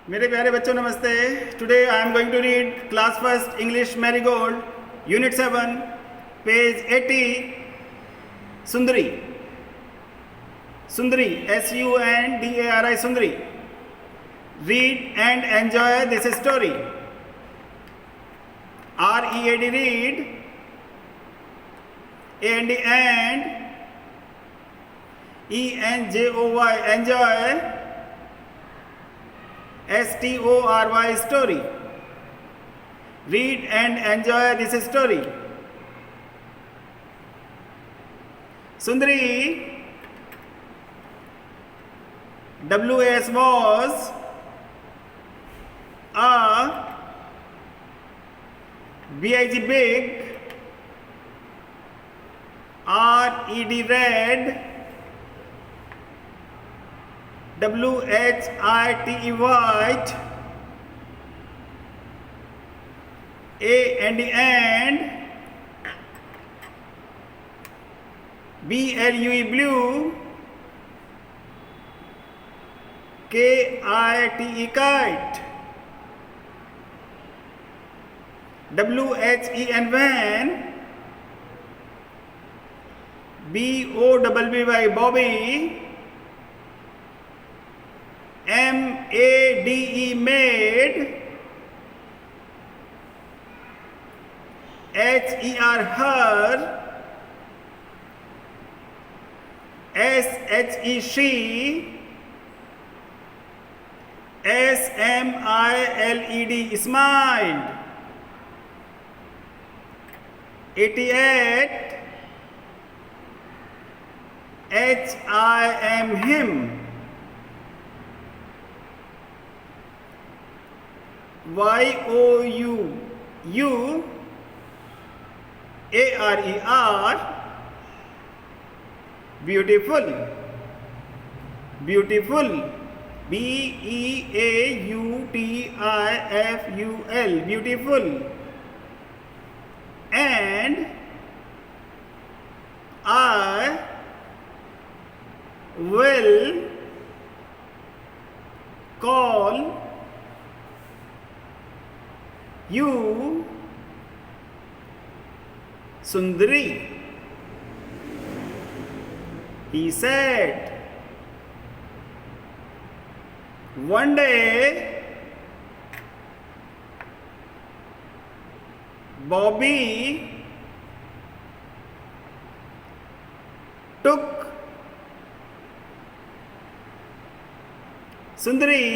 मेरे प्यारे बच्चों नमस्ते। Today I am going to read class first English Marigold unit 7 page 80 Sundari. Sundari SUNDARI Sundari. Read and enjoy this story. READ read, AND ENJOY enjoy, STORY story. Read and enjoy this story. Sundari WS was a BIG big, RED red, WHITE white, and BLUE blue, KITE kite, WHEN van, BOBBY Bobby, MADE maid, HER her, SHE she, SMILED smiled. 88 HIM him. YOUARER beautiful. Beautiful, BEAUTIFUL beautiful. And I will call you Sundari, he said. One day, Bobby took Sundari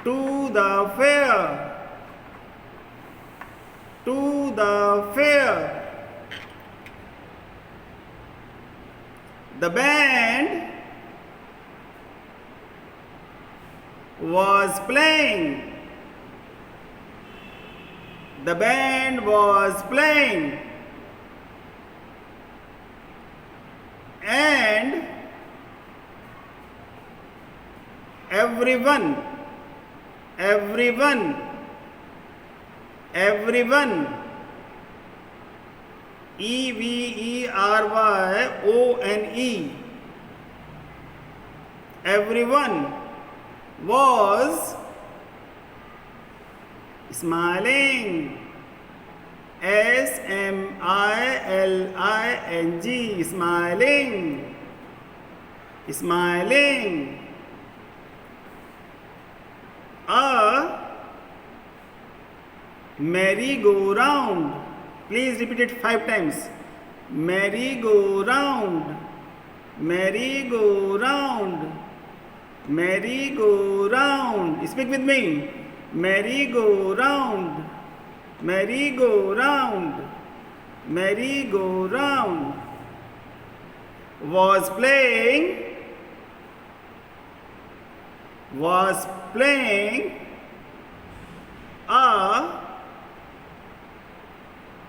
to the fair. To the fair. The band was playing. The band was playing. And everyone EVERYONE, everyone was smiling. SMILING, smiling. Smiling. A merry-go-round. Please repeat it 5 times. Merry-go-round. Merry-go-round. Merry-go-round. Speak with me. Merry-go-round. Merry-go-round. Merry-go-round. Was playing a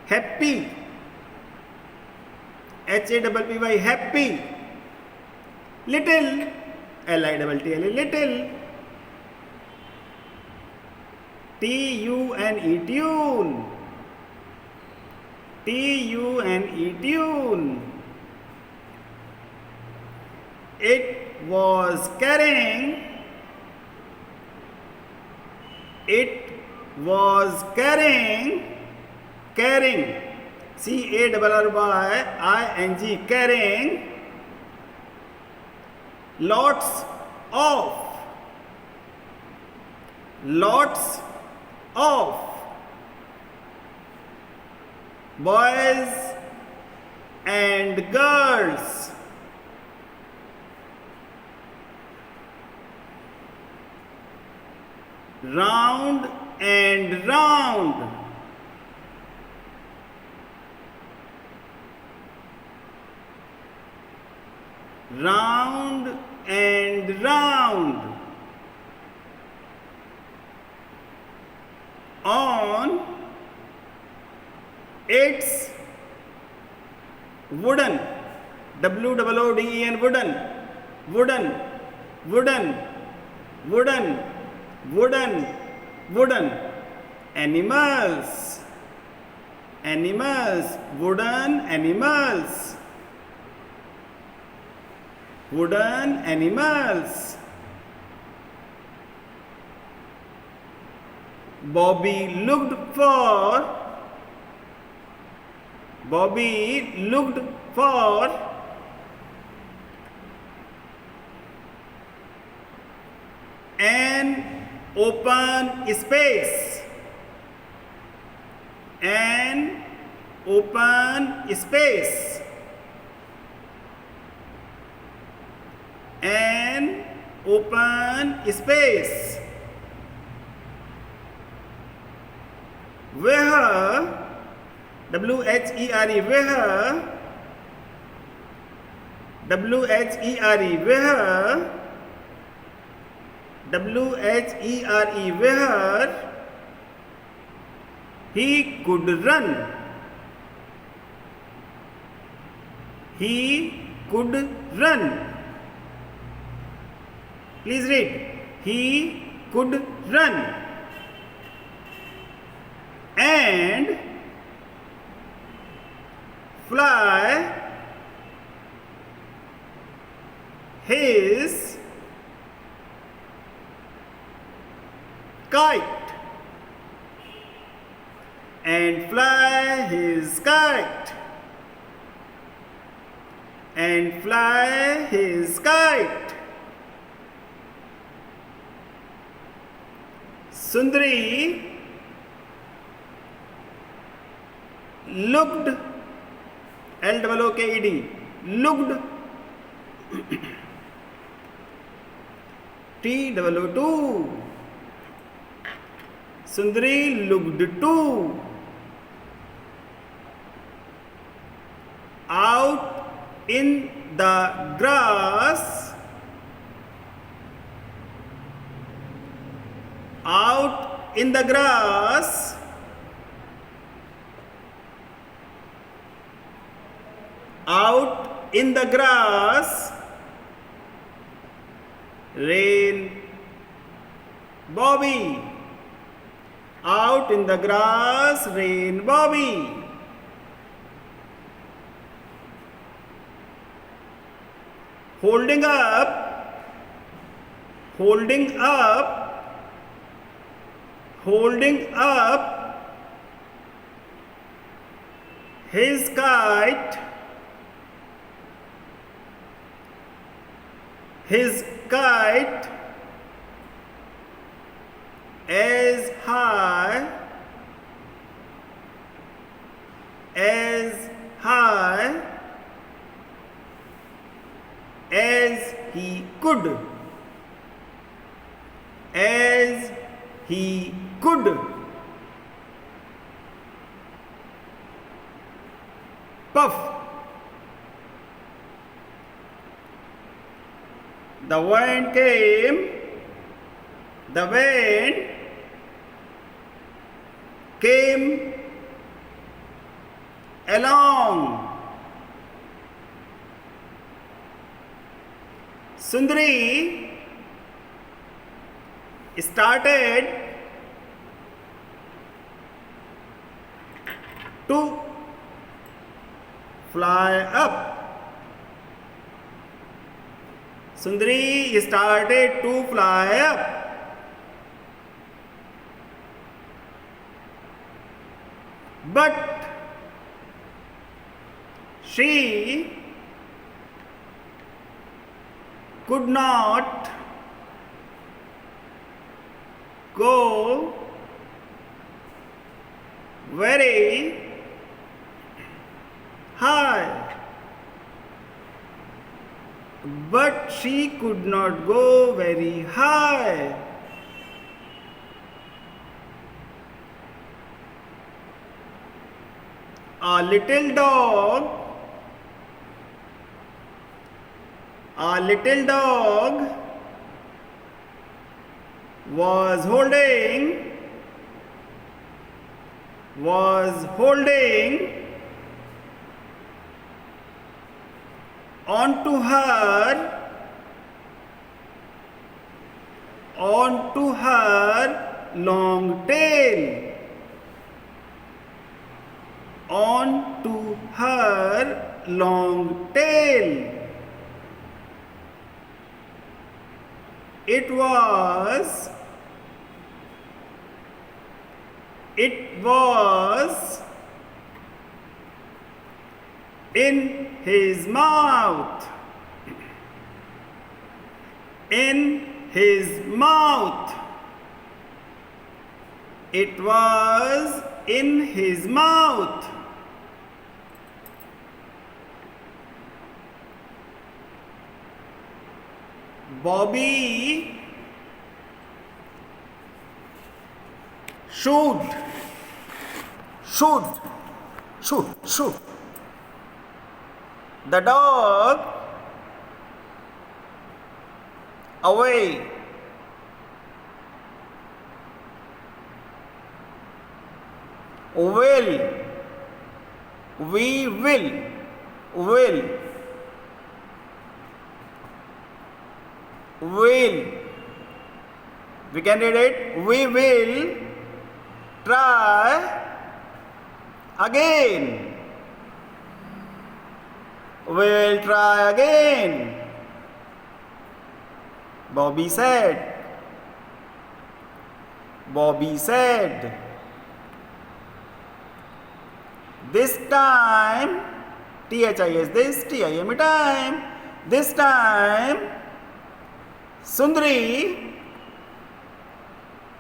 happy, HAPPY happy, little, LITTLE little, TUNE tune, TUNE tune, It was carrying. It was carrying. Carrying. CARRYING. Carrying. Lots of. Lots of boys and girls. Round and round. Round and round. On its wooden, WOODEN, wooden, wooden, wooden, wooden, wooden, wooden, animals, animals, wooden animals, wooden animals. Bobby looked for an open space. An open space. An open space. Where, WHERE, where, WHERE, where, WHERE, where he could run. He could run. Please read. He could run. And fly his kite. And fly his kite. And fly his kite. Sundari looked, LOOKED, looked, TOO, Sundari looked too. Out in the grass, out in the grass, out in the grass, ran Bobby. Out in the grass ran Bobby. Holding up, holding up, holding up his kite, his kite as high as he could, as he could. Puff. The wind came, the wind came along. Sundari started to fly up. Sundari started to fly up. But she could not go very high. But she could not go very high. A little dog was holding onto her long tail. Onto her long tail. It was in his mouth. In his mouth. It was in his mouth. Bobby shoot the dog away. We can read it. We will try again. We will try again. Bobby said. This time, THIS, this TIME time. This time, Sundari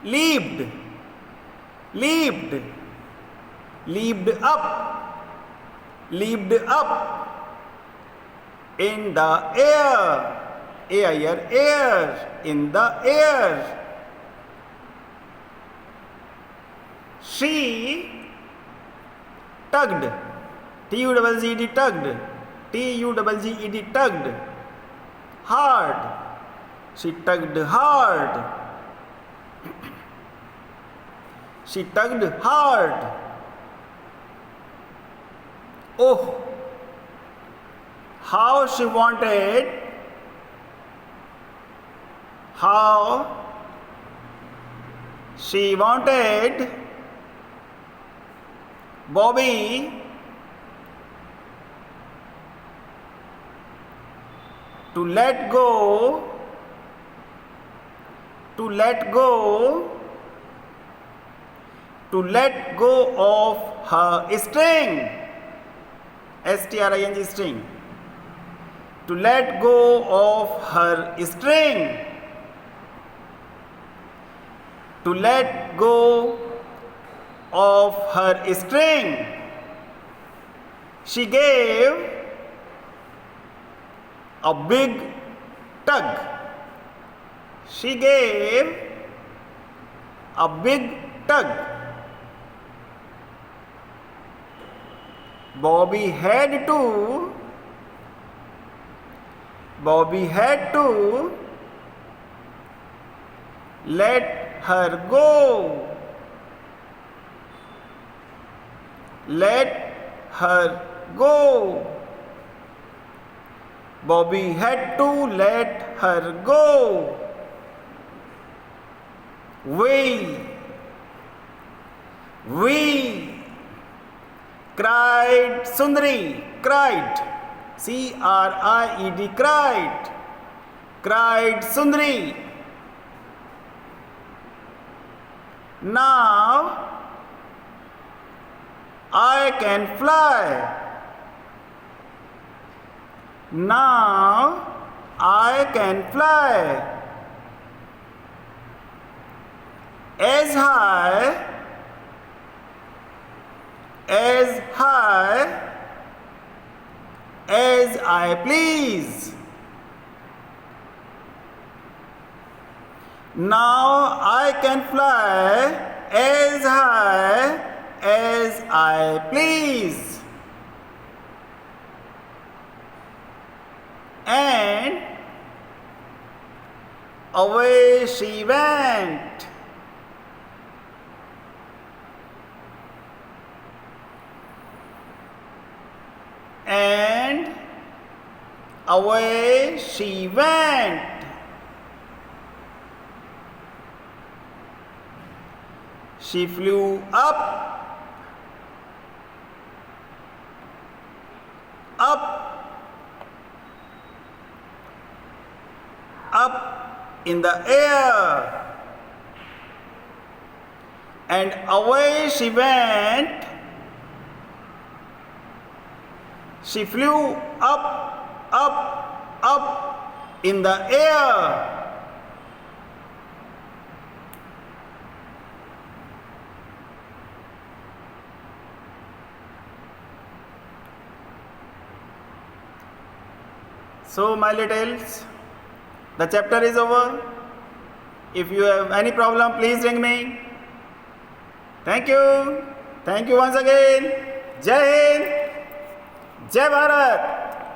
leaped up in the air, in the air. She tugged, TUGGED, tugged hard. She tugged hard. She tugged hard. Oh, how she wanted Bobby to let go of her string. STRING string. To let go of her string. To let go of her string. She gave a big tug. She gave a big tug. Bobby had to let her go. Let her go. Bobby had to let her go. We cried Sundari, cried. CRIED, cried. cried Sundari. Now I can fly. Now I can fly as high as I please. Now I can fly as high as I please. And away she went. And away she went. She flew up, in the air, and away she went. She flew up in the air. So, my littles, the chapter is over. If you have any problem, please ring me. Thank you. Thank you once again. Jai Hind. Jai Bharat.